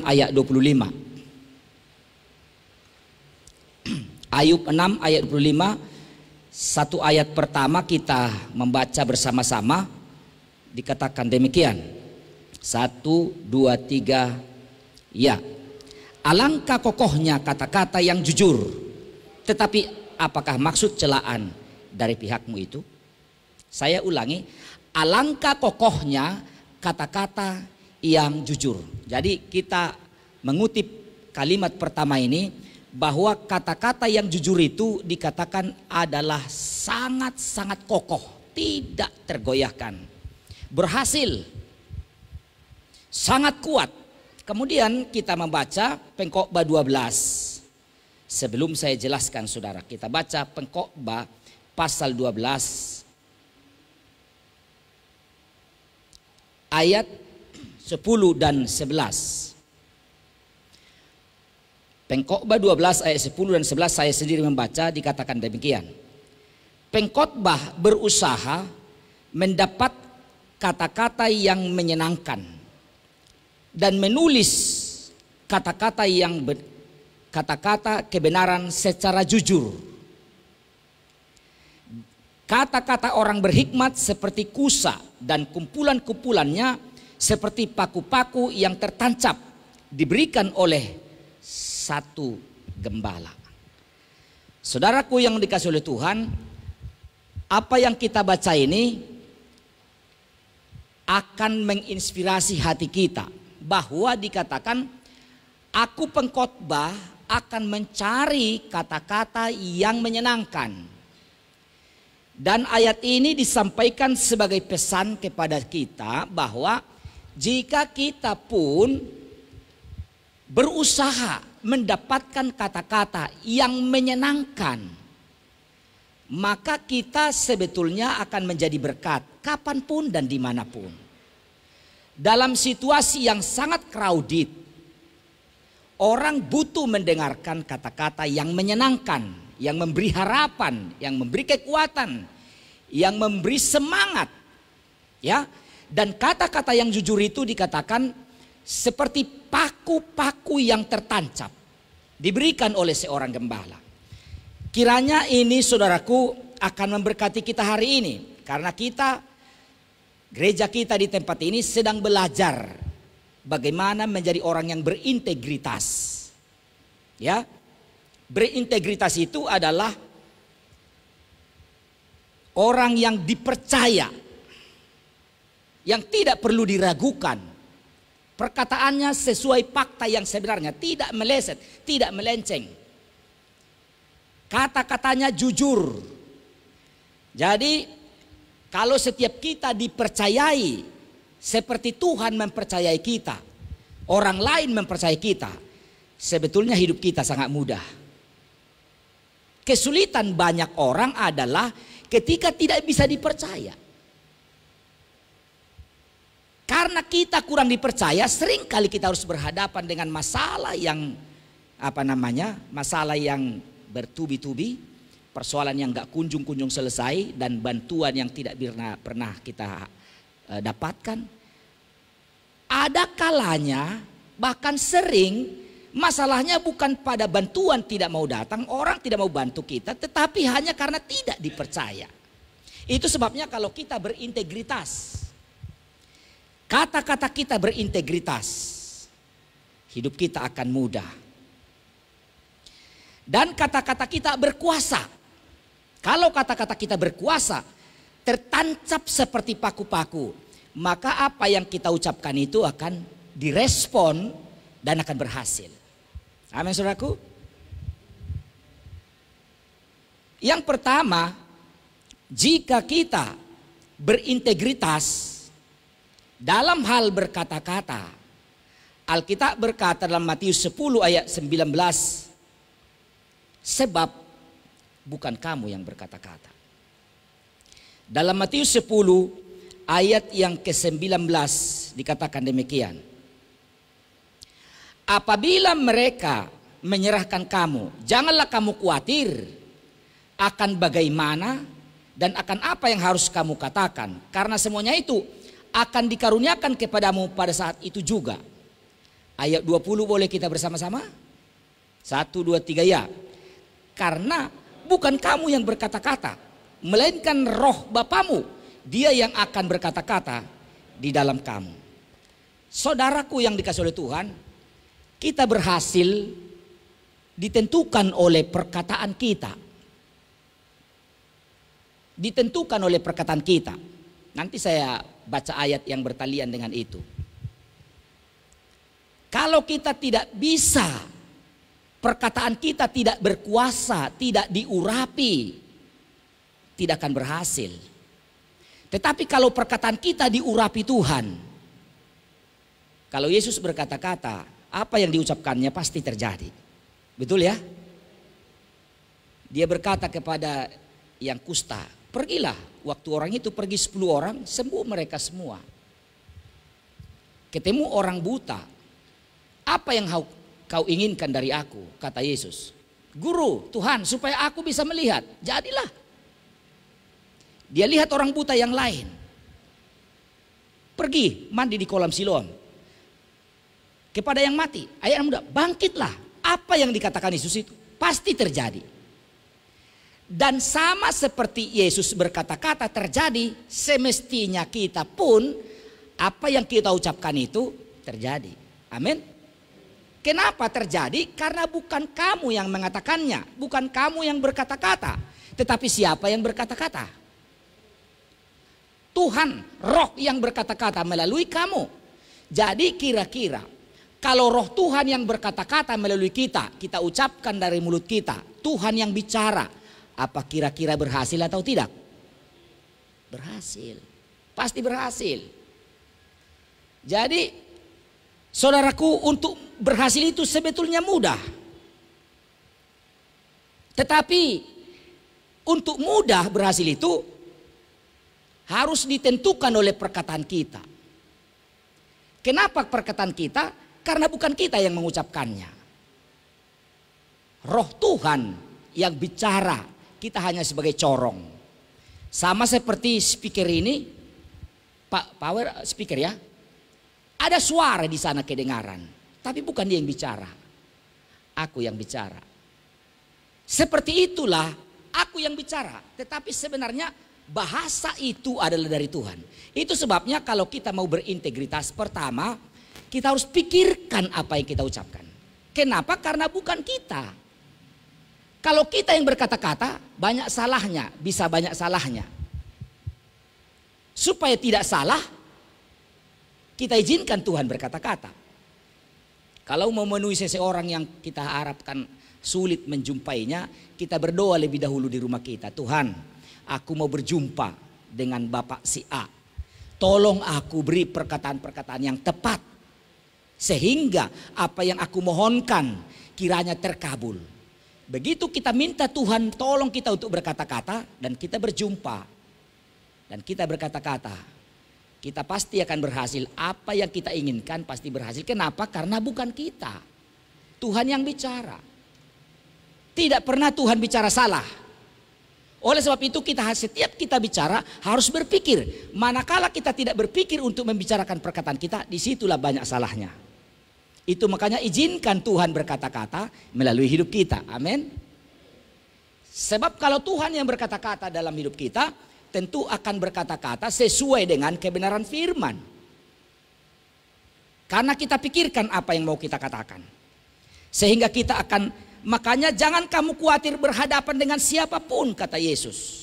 ayat 25. Ayub 6 ayat 25. Satu ayat pertama kita membaca bersama-sama. Dikatakan demikian. 1, 2, 3. Ya. Alangkah kokohnya kata-kata yang jujur. Tetapi apakah maksud celaan dari pihakmu itu? Saya ulangi. Alangkah kokohnya kata-kata yang jujur. Jadi kita mengutip kalimat pertama ini, bahwa kata-kata yang jujur itu dikatakan adalah sangat-sangat kokoh, tidak tergoyahkan, berhasil, sangat kuat. Kemudian kita membaca Pengkhotbah 12. Sebelum saya jelaskan saudara, kita baca Pengkhotbah pasal 12 ayat 10 dan 11. Pengkhotbah 12 ayat 10 dan 11 saya sendiri membaca, dikatakan demikian. Pengkhotbah berusaha mendapat kata-kata yang menyenangkan dan menulis kata-kata kebenaran secara jujur. Kata-kata orang berhikmat seperti kusa dan kumpulan-kumpulannya seperti paku-paku yang tertancap diberikan oleh satu gembala. Saudaraku yang dikasihi oleh Tuhan, apa yang kita baca ini akan menginspirasi hati kita, bahwa dikatakan aku pengkhotbah akan mencari kata-kata yang menyenangkan. Dan ayat ini disampaikan sebagai pesan kepada kita bahwa jika kita pun berusaha mendapatkan kata-kata yang menyenangkan, maka kita sebetulnya akan menjadi berkat kapanpun dan dimanapun. Dalam situasi yang sangat crowded, orang butuh mendengarkan kata-kata yang menyenangkan, yang memberi harapan, yang memberi kekuatan, yang memberi semangat, ya. Dan kata-kata yang jujur itu dikatakan seperti paku-paku yang tertancap diberikan oleh seorang gembala. Kiranya ini saudaraku akan memberkati kita hari ini, karena gereja kita di tempat ini sedang belajar bagaimana menjadi orang yang berintegritas. Ya. Berintegritas itu adalah orang yang dipercaya, yang tidak perlu diragukan. Perkataannya sesuai fakta yang sebenarnya, tidak meleset, tidak melenceng. Kata-katanya jujur. Jadi kalau setiap kita dipercayai seperti Tuhan mempercayai kita, orang lain mempercayai kita, sebetulnya hidup kita sangat mudah. Kesulitan banyak orang adalah ketika tidak bisa dipercaya. Karena kita kurang dipercaya, seringkali kita harus berhadapan dengan masalah yang masalah yang bertubi-tubi, persoalan yang gak kunjung-kunjung selesai, dan bantuan yang tidak pernah kita dapatkan. Ada kalanya, bahkan sering, masalahnya bukan pada bantuan tidak mau datang, orang tidak mau bantu kita, tetapi hanya karena tidak dipercaya. Itu sebabnya kalau kita berintegritas, kata-kata kita berintegritas, hidup kita akan mudah. Dan kata-kata kita berkuasa. Kalau kata-kata kita berkuasa, tertancap seperti paku-paku, maka apa yang kita ucapkan itu akan direspon dan akan berhasil. Amin saudaraku. Yang pertama, jika kita berintegritas dalam hal berkata-kata, Alkitab berkata dalam Matius 10 ayat 19, sebab bukan kamu yang berkata-kata. Dalam Matius 10 ayat yang ke-19 dikatakan demikian. Apabila mereka menyerahkan kamu, janganlah kamu khawatir akan bagaimana dan akan apa yang harus kamu katakan, karena semuanya itu akan dikaruniakan kepadamu pada saat itu juga. Ayat 20 boleh kita bersama-sama? 1, 2, 3 ya. Karena bukan kamu yang berkata-kata, melainkan roh Bapamu, dia yang akan berkata-kata di dalam kamu. Saudaraku yang dikasihi oleh Tuhan, kita berhasil ditentukan oleh perkataan kita. Ditentukan oleh perkataan kita. Nanti saya baca ayat yang bertalian dengan itu. Kalau kita tidak bisa, perkataan kita tidak berkuasa, tidak diurapi, tidak akan berhasil. Tetapi kalau perkataan kita diurapi Tuhan, kalau Yesus berkata-kata, apa yang diucapkannya pasti terjadi. Betul ya? Dia berkata kepada yang kusta, pergilah. Waktu orang itu pergi 10 orang, sembuh mereka semua. Ketemu orang buta. Apa yang kau inginkan dari aku? Kata Yesus. Guru, Tuhan, supaya aku bisa melihat. Jadilah. Dia lihat orang buta yang lain. Pergi mandi di kolam Siloam. Kepada yang mati, ayat muda, bangkitlah. Apa yang dikatakan Yesus itu pasti terjadi. Dan sama seperti Yesus berkata-kata terjadi, semestinya kita pun apa yang kita ucapkan itu terjadi. Amin. Kenapa terjadi? Karena bukan kamu yang mengatakannya, bukan kamu yang berkata-kata, tetapi siapa yang berkata-kata? Tuhan, roh yang berkata-kata melalui kamu. Jadi kira-kira kalau roh Tuhan yang berkata-kata melalui kita, kita ucapkan dari mulut kita, Tuhan yang bicara, apa kira-kira berhasil atau tidak? Berhasil, pasti berhasil. Jadi saudaraku, untuk berhasil itu sebetulnya mudah. Tetapi untuk mudah berhasil itu harus ditentukan oleh perkataan kita. Kenapa perkataan kita? Karena bukan kita yang mengucapkannya. Roh Tuhan yang bicara, kita hanya sebagai corong. Sama seperti speaker ini, Pak Power speaker ya. Ada suara di sana kedengaran, tapi bukan dia yang bicara. Aku yang bicara. Seperti itulah aku yang bicara, tetapi sebenarnya bahasa itu adalah dari Tuhan. Itu sebabnya kalau kita mau berintegritas, pertama kita harus pikirkan apa yang kita ucapkan. Kenapa? Karena bukan kita. Kalau kita yang berkata-kata, banyak salahnya, bisa banyak salahnya. Supaya tidak salah, kita izinkan Tuhan berkata-kata. Kalau mau memenuhi seseorang yang kita harapkan sulit menjumpainya, kita berdoa lebih dahulu di rumah kita. Tuhan, aku mau berjumpa dengan Bapak si A. Tolong aku beri perkataan-perkataan yang tepat. Sehingga apa yang aku mohonkan kiranya terkabul. Begitu kita minta Tuhan tolong kita untuk berkata-kata dan kita berjumpa. Dan kita berkata-kata. Kita pasti akan berhasil. Apa yang kita inginkan pasti berhasil. Kenapa? Karena bukan kita. Tuhan yang bicara. Tidak pernah Tuhan bicara salah. Oleh sebab itu setiap kita bicara harus berpikir. Manakala kita tidak berpikir untuk membicarakan perkataan kita, disitulah banyak salahnya. Itu makanya izinkan Tuhan berkata-kata melalui hidup kita. Amin. Sebab kalau Tuhan yang berkata-kata dalam hidup kita, tentu akan berkata-kata sesuai dengan kebenaran firman. Karena kita pikirkan apa yang mau kita katakan. Sehingga kita akan, makanya jangan kamu khawatir berhadapan dengan siapapun, kata Yesus.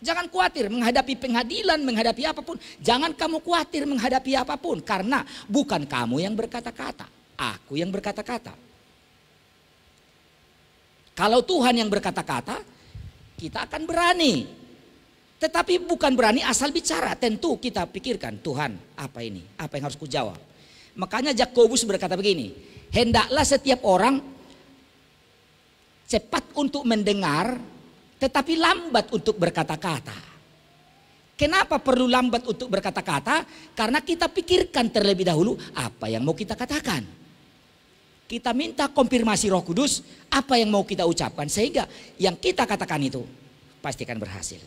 Jangan khawatir menghadapi pengadilan, menghadapi apapun. Jangan kamu khawatir menghadapi apapun. Karena bukan kamu yang berkata-kata. Aku yang berkata-kata. Kalau Tuhan yang berkata-kata, kita akan berani. Tetapi bukan berani asal bicara. Tentu kita pikirkan, Tuhan apa ini? Apa yang harus kujawab? Makanya Yakobus berkata begini. Hendaklah setiap orang cepat untuk mendengar, tetapi lambat untuk berkata-kata. Kenapa perlu lambat untuk berkata-kata? Karena kita pikirkan terlebih dahulu apa yang mau kita katakan. Kita minta konfirmasi Roh Kudus apa yang mau kita ucapkan. Sehingga yang kita katakan itu pasti akan berhasil.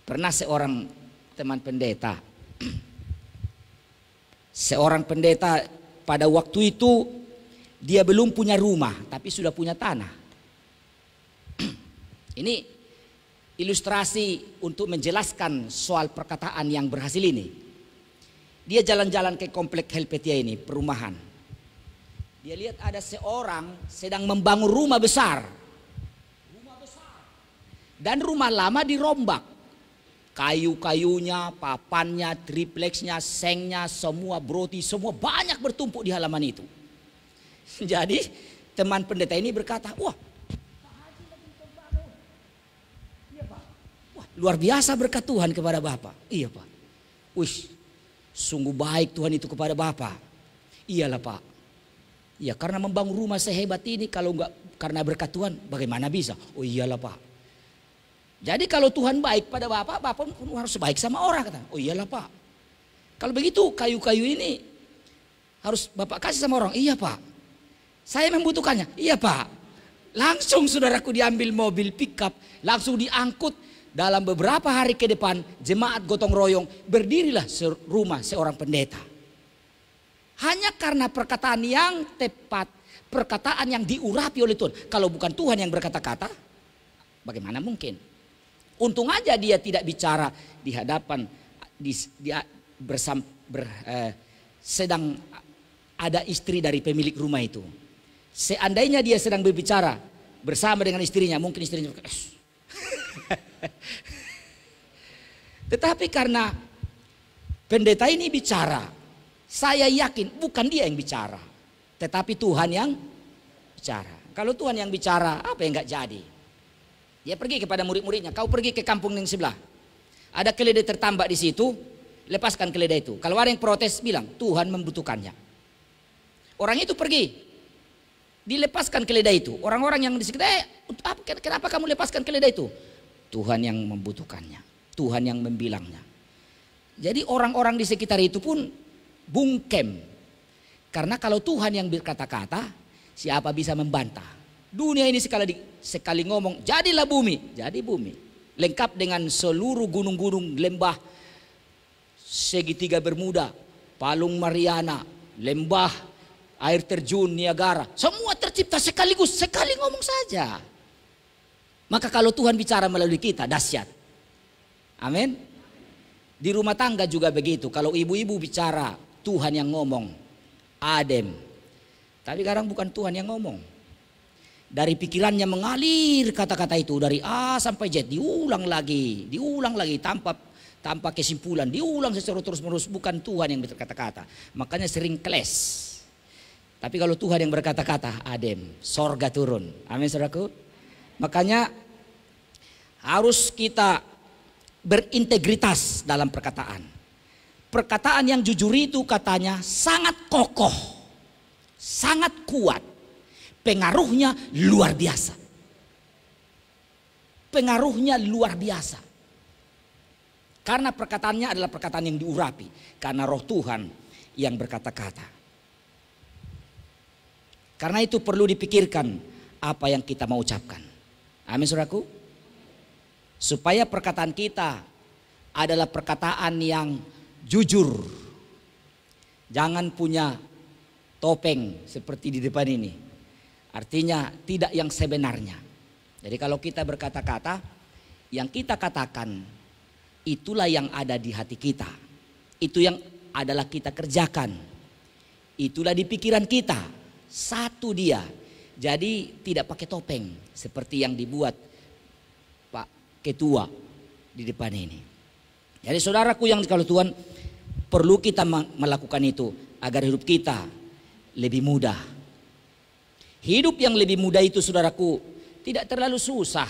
Pernah seorang teman pendeta. Seorang pendeta pada waktu itu dia belum punya rumah, tapi sudah punya tanah. Ini ilustrasi untuk menjelaskan soal perkataan yang berhasil ini. Dia jalan-jalan ke komplek Helvetia ini, perumahan. Dia lihat ada seorang sedang membangun rumah besar. Dan rumah lama dirombak. Kayu-kayunya, papannya, tripleksnya, sengnya, semua broti, semua banyak bertumpuk di halaman itu. Jadi teman pendeta ini berkata, wah, luar biasa berkat Tuhan kepada Bapak. Iya Pak. Wih, sungguh baik Tuhan itu kepada Bapak. Iyalah Pak. Ya karena membangun rumah sehebat ini, kalau enggak karena berkat Tuhan bagaimana bisa? Oh iyalah Pak. Jadi kalau Tuhan baik pada Bapak, Bapak pun harus baik sama orang. Kata. Oh iyalah Pak. Kalau begitu kayu-kayu ini harus Bapak kasih sama orang. Iya Pak. Saya membutuhkannya. Iya Pak. Langsung saudaraku diambil mobil pickup, langsung diangkut. Dalam beberapa hari ke depan jemaat gotong royong berdirilah rumah seorang pendeta. Hanya karena perkataan yang tepat, perkataan yang diurapi oleh Tuhan. Kalau bukan Tuhan yang berkata-kata, bagaimana mungkin? Untung aja dia tidak bicara di hadapan sedang ada istri dari pemilik rumah itu. Seandainya dia sedang berbicara bersama dengan istrinya, mungkin istrinya tetapi karena pendeta ini bicara, saya yakin bukan dia yang bicara, tetapi Tuhan yang bicara. Kalau Tuhan yang bicara, apa yang enggak jadi? Dia pergi kepada murid-muridnya, kau pergi ke kampung yang sebelah. Ada keledai tertambak di situ, lepaskan keledai itu. Kalau ada yang protes, bilang Tuhan membutuhkannya. Orang itu pergi, dilepaskan keledai itu. Orang-orang yang di sekitar, kenapa kamu lepaskan keledai itu? Tuhan yang membutuhkannya, Tuhan yang membilangnya. Jadi orang-orang di sekitar itu pun bungkem. Karena kalau Tuhan yang berkata-kata, siapa bisa membantah? Dunia ini sekali ngomong, jadilah bumi, jadi bumi. Lengkap dengan seluruh gunung-gunung, lembah, segitiga Bermuda, Palung Mariana, lembah, air terjun Niagara, semua tercipta sekaligus, sekali ngomong saja. Maka kalau Tuhan bicara melalui kita, dahsyat. Amin. Di rumah tangga juga begitu. Kalau ibu-ibu bicara, Tuhan yang ngomong, adem. Tapi sekarang bukan Tuhan yang ngomong. Dari pikirannya mengalir kata-kata itu, dari A sampai Z, diulang lagi tanpa kesimpulan, diulang secara terus-menerus. Bukan Tuhan yang berkata-kata, makanya sering clash. Tapi kalau Tuhan yang berkata-kata, adem, sorga turun. Amin saudaraku. Makanya harus kita berintegritas dalam perkataan. Perkataan yang jujur itu katanya sangat kokoh, sangat kuat. Pengaruhnya luar biasa. Pengaruhnya luar biasa. Karena perkataannya adalah perkataan yang diurapi. Karena roh Tuhan yang berkata-kata. Karena itu perlu dipikirkan apa yang kita mau ucapkan. Amin saudaraku. Supaya perkataan kita adalah perkataan yang jujur. Jangan punya topeng seperti di depan ini. Artinya tidak yang sebenarnya. Jadi kalau kita berkata-kata, yang kita katakan itulah yang ada di hati kita. Itu yang adalah kita kerjakan. Itulah di pikiran kita. Satu dia. Jadi tidak pakai topeng seperti yang dibuat Pak Ketua di depan ini. Jadi saudaraku yang kalau Tuhan, perlu kita melakukan itu agar hidup kita lebih mudah. Hidup yang lebih mudah itu saudaraku tidak terlalu susah.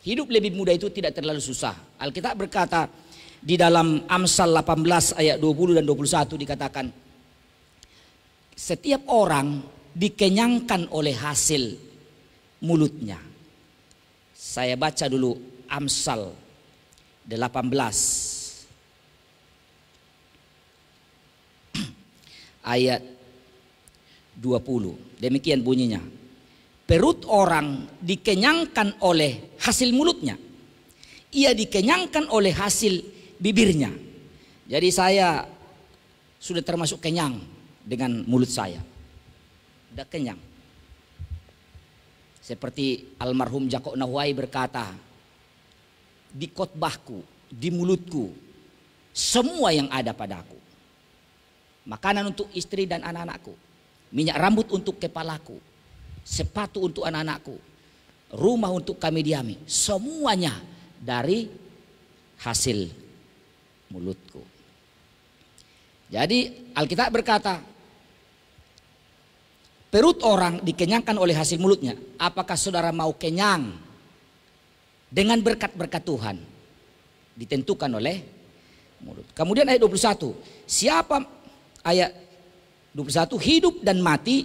Hidup lebih mudah itu tidak terlalu susah. Alkitab berkata di dalam Amsal 18 ayat 20 dan 21 dikatakan, setiap orang dikenyangkan oleh hasil mulutnya. Saya baca dulu Amsal 18 ayat 20. Demikian bunyinya. Perut orang dikenyangkan oleh hasil mulutnya. Ia dikenyangkan oleh hasil bibirnya. Jadi saya sudah termasuk kenyang dengan mulut saya. Udah kenyang. Seperti almarhum Jakob Nahuai berkata, di khotbahku, di mulutku, semua yang ada padaku. Makanan untuk istri dan anak-anakku, minyak rambut untuk kepalaku, sepatu untuk anak-anakku, rumah untuk kami diami, semuanya dari hasil mulutku. Jadi Alkitab berkata, perut orang dikenyangkan oleh hasil mulutnya. Apakah saudara mau kenyang dengan berkat-berkat Tuhan? Ditentukan oleh mulut. Kemudian ayat 21. Siapa, ayat 21, hidup dan mati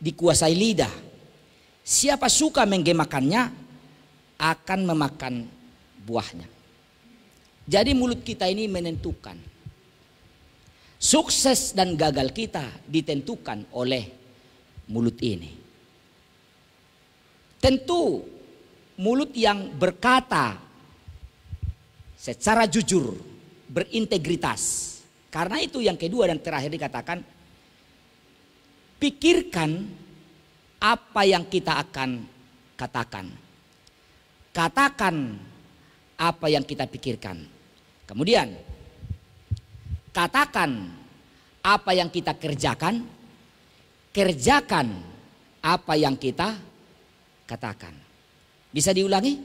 dikuasai lidah. Siapa suka menggemakannya akan memakan buahnya. Jadi mulut kita ini menentukan. Sukses dan gagal kita ditentukan oleh mulut ini. Tentu mulut yang berkata secara jujur, berintegritas. Karena itu yang kedua dan terakhir dikatakan, pikirkan apa yang kita akan katakan. Katakan apa yang kita pikirkan. Kemudian katakan apa yang kita kerjakan, kerjakan apa yang kita katakan. Bisa diulangi?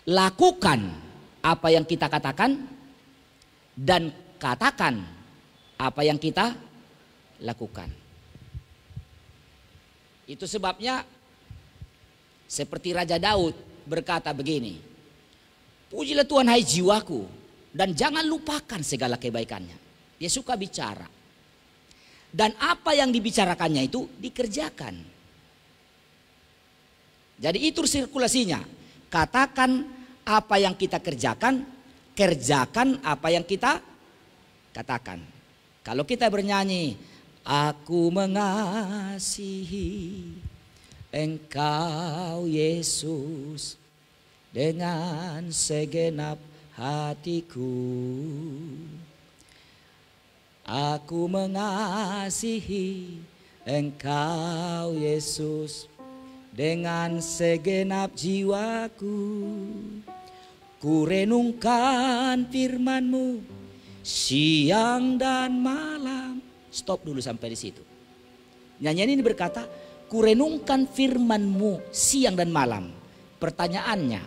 Lakukan apa yang kita katakan dan katakan apa yang kita lakukan. Itu sebabnya seperti Raja Daud berkata begini, pujilah Tuhan hai jiwaku dan jangan lupakan segala kebaikannya. Dia suka bicara. Dan apa yang dibicarakannya itu dikerjakan. Jadi itu sirkulasinya. Katakan apa yang kita kerjakan, kerjakan apa yang kita katakan. Kalau kita bernyanyi, aku mengasihi Engkau Yesus dengan segenap hatiku, aku mengasihi Engkau Yesus dengan segenap jiwaku, ku renungkan firman-Mu siang dan malam. Stop dulu sampai di situ. Nyanyian ini berkata, ku renungkan firman-Mu siang dan malam. Pertanyaannya,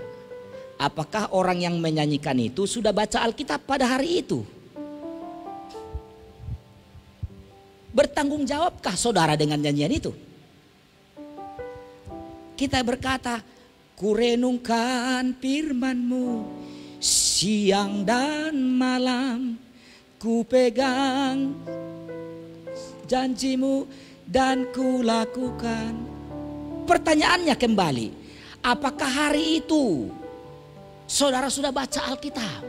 apakah orang yang menyanyikan itu sudah baca Alkitab pada hari itu? Bertanggung jawabkah saudara dengan nyanyian itu? Kita berkata, ku renungkan firman-Mu siang dan malam, ku pegang janji-Mu dan ku lakukan. Pertanyaannya kembali, apakah hari itu saudara sudah baca Alkitab?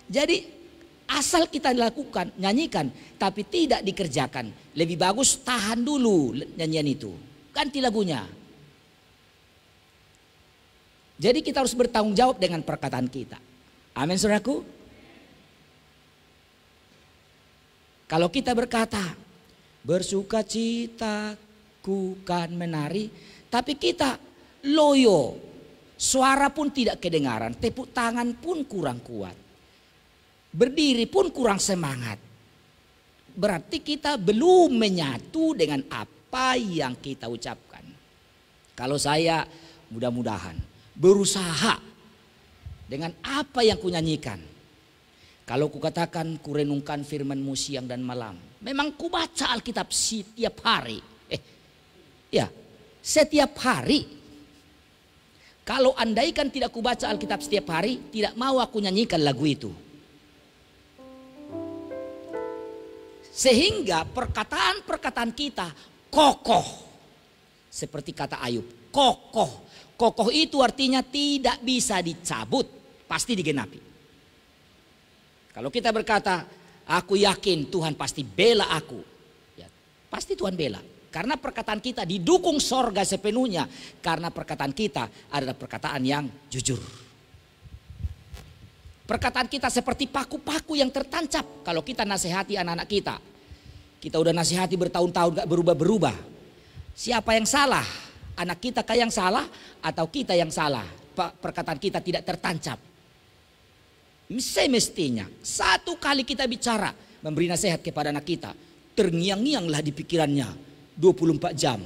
Jadi asal kita lakukan, nyanyikan, tapi tidak dikerjakan. Lebih bagus tahan dulu nyanyian itu, ganti lagunya. Jadi kita harus bertanggung jawab dengan perkataan kita. Amin saudaraku. Kalau kita berkata, bersukacita ku kan menari, tapi kita loyo, suara pun tidak kedengaran, tepuk tangan pun kurang kuat, berdiri pun kurang semangat, berarti kita belum menyatu dengan apa yang kita ucapkan. Kalau saya mudah-mudahan berusaha dengan apa yang kunyanyikan. Kalau kukatakan ku renungkan firman-Mu siang dan malam, memang ku baca Alkitab setiap hari. Ya, setiap hari. Kalau andaikan tidak ku baca Alkitab setiap hari, tidak mau aku nyanyikan lagu itu. Sehingga perkataan-perkataan kita kokoh. Seperti kata Ayub, kokoh. Kokoh itu artinya tidak bisa dicabut, pasti digenapi. Kalau kita berkata, aku yakin Tuhan pasti bela aku. Ya, pasti Tuhan bela. Karena perkataan kita didukung sorga sepenuhnya. Karena perkataan kita adalah perkataan yang jujur. Perkataan kita seperti paku-paku yang tertancap. Kalau kita nasihati anak-anak kita. Kita udah nasihati bertahun-tahun gak berubah-berubah. Siapa yang salah? Anak kita kah yang salah atau kita yang salah? Perkataan kita tidak tertancap. Semestinya satu kali kita bicara memberi nasihat kepada anak kita, terngiang-ngianglah di pikirannya 24 jam,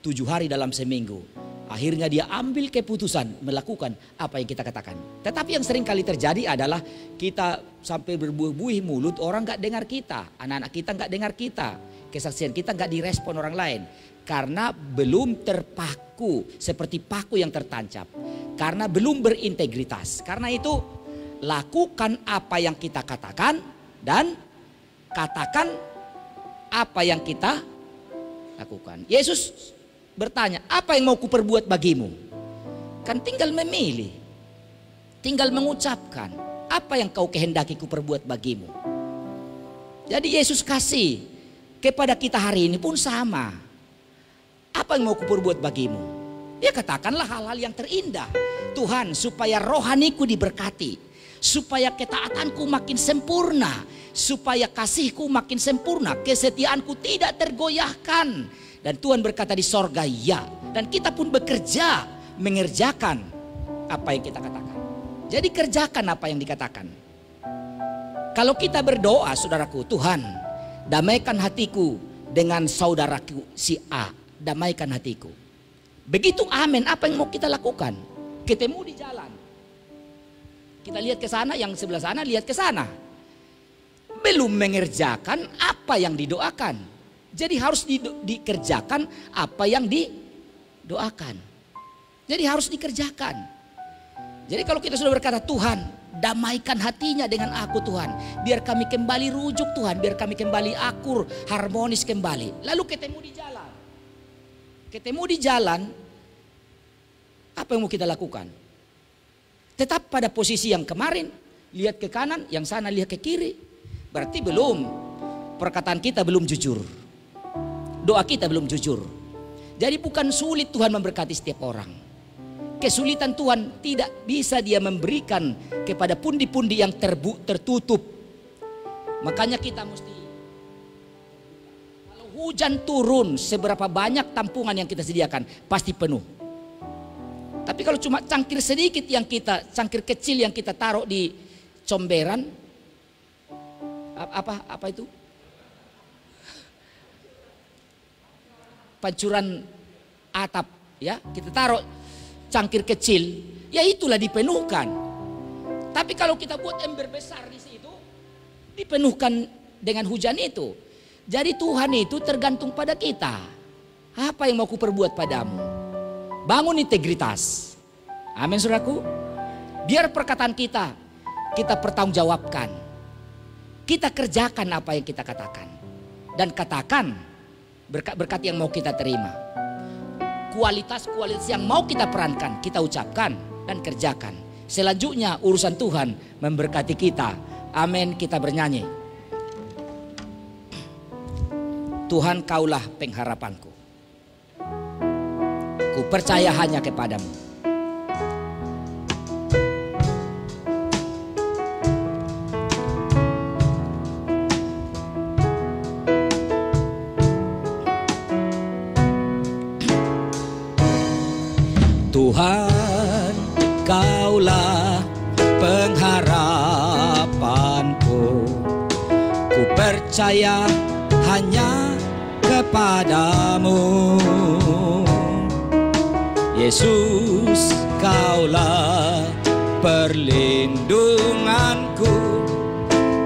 7 hari dalam seminggu. Akhirnya dia ambil keputusan melakukan apa yang kita katakan. Tetapi yang sering kali terjadi adalah kita sampai berbuih-buih mulut, orang gak dengar kita. Anak-anak kita gak dengar kita. Kesaksian kita gak direspon orang lain. Karena belum terpaku seperti paku yang tertancap. Karena belum berintegritas. Karena itu lakukan apa yang kita katakan dan katakan apa yang kita lakukan. Yesus bertanya, apa yang mau kuperbuat bagimu? Kan tinggal memilih. Tinggal mengucapkan, apa yang kau kehendaki kuperbuat bagimu? Jadi Yesus kasih kepada kita hari ini pun sama. Apa yang mau kuperbuat bagimu? Dia katakanlah hal-hal yang terindah. Tuhan, supaya rohaniku diberkati. Supaya ketaatanku makin sempurna. Supaya kasihku makin sempurna. Kesetiaanku tidak tergoyahkan. Dan Tuhan berkata di sorga ya. Dan kita pun bekerja mengerjakan apa yang kita katakan. Jadi kerjakan apa yang dikatakan. Kalau kita berdoa saudaraku, Tuhan damaikan hatiku dengan saudaraku si A. Damaikan hatiku. Begitu amin, apa yang mau kita lakukan? Ketemu di jalan. Kita lihat ke sana, yang sebelah sana lihat ke sana. Belum mengerjakan apa yang didoakan. Jadi harus dikerjakan apa yang didoakan. Jadi harus dikerjakan. Jadi kalau kita sudah berkata, Tuhan damaikan hatinya dengan aku Tuhan. Biar kami kembali rujuk Tuhan. Biar kami kembali akur, harmonis kembali. Lalu ketemu di jalan. Ketemu di jalan, apa yang mau kita lakukan? Tetap pada posisi yang kemarin. Lihat ke kanan, yang sana lihat ke kiri. Berarti belum, perkataan kita belum jujur. Doa kita belum jujur. Jadi bukan sulit Tuhan memberkati setiap orang. Kesulitan Tuhan tidak bisa dia memberikan kepada pundi-pundi yang tertutup. Makanya kita mesti, kalau hujan turun seberapa banyak tampungan yang kita sediakan pasti penuh. Tapi kalau cuma cangkir sedikit yang kita, cangkir kecil yang kita taruh di comberan, apa itu? Pancuran atap, ya, kita taruh cangkir kecil, ya itulah dipenuhkan. Tapi kalau kita buat ember besar di situ, dipenuhkan dengan hujan itu. Jadi Tuhan itu tergantung pada kita. Apa yang mau kuperbuat padamu? Bangun integritas. Amin saudaraku. Biar perkataan kita pertanggungjawabkan. Kita kerjakan apa yang kita katakan. Dan katakan berkat-berkat yang mau kita terima. Kualitas-kualitas yang mau kita perankan, kita ucapkan dan kerjakan. Selanjutnya urusan Tuhan memberkati kita. Amin, kita bernyanyi. Tuhan kaulah pengharapanku. Ku percaya hanya kepadamu. Tuhan, kaulah pengharapanku. Ku percaya hanya kepadamu. Yesus, kaulah perlindunganku.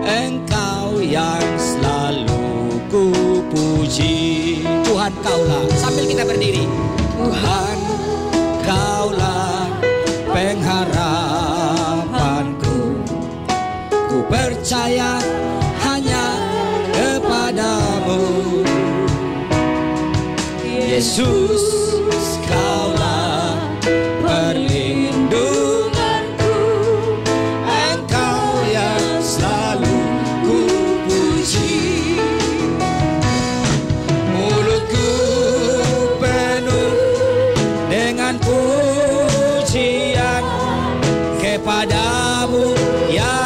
Engkau yang selalu ku puji. Tuhan, kaulah, sambil kita berdiri. Tuhan, kaulah pengharapanku. Ku percaya hanya kepadamu. Yesus, kaulah perlindunganku. Engkau yang selalu ku puji. Mulutku penuh dengan pujian kepadamu ya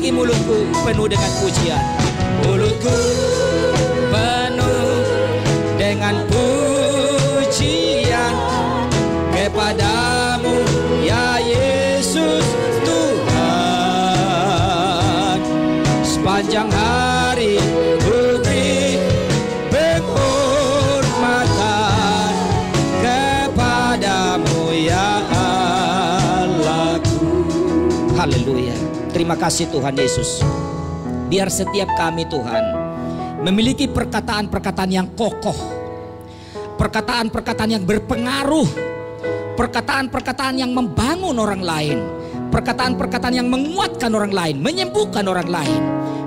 lagi mulutku penuh dengan pujian. Mulutku penuh dengan pujian kepadamu ya Yesus Tuhan. Sepanjang hari ku beri penghormatan kepadamu ya Allahku. Haleluya. Terima kasih Tuhan Yesus. Biar setiap kami Tuhan memiliki perkataan-perkataan yang kokoh, perkataan-perkataan yang berpengaruh, perkataan-perkataan yang membangun orang lain, perkataan-perkataan yang menguatkan orang lain, menyembuhkan orang lain.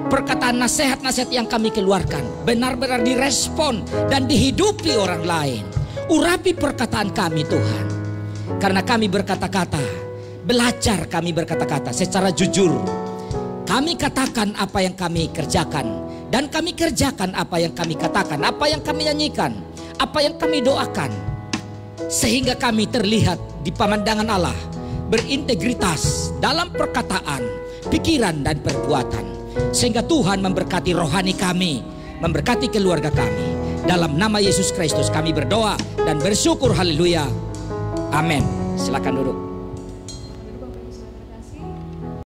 Perkataan nasihat-nasihat yang kami keluarkan benar-benar direspon dan dihidupi orang lain. Urapi perkataan kami Tuhan, karena kami berkata-kata, belajar kami berkata-kata secara jujur. Kami katakan apa yang kami kerjakan, dan kami kerjakan apa yang kami katakan, apa yang kami nyanyikan, apa yang kami doakan, sehingga kami terlihat di pemandangan Allah berintegritas dalam perkataan, pikiran dan perbuatan, sehingga Tuhan memberkati rohani kami, memberkati keluarga kami. Dalam nama Yesus Kristus kami berdoa dan bersyukur. Haleluya. Amin. Silakan duduk.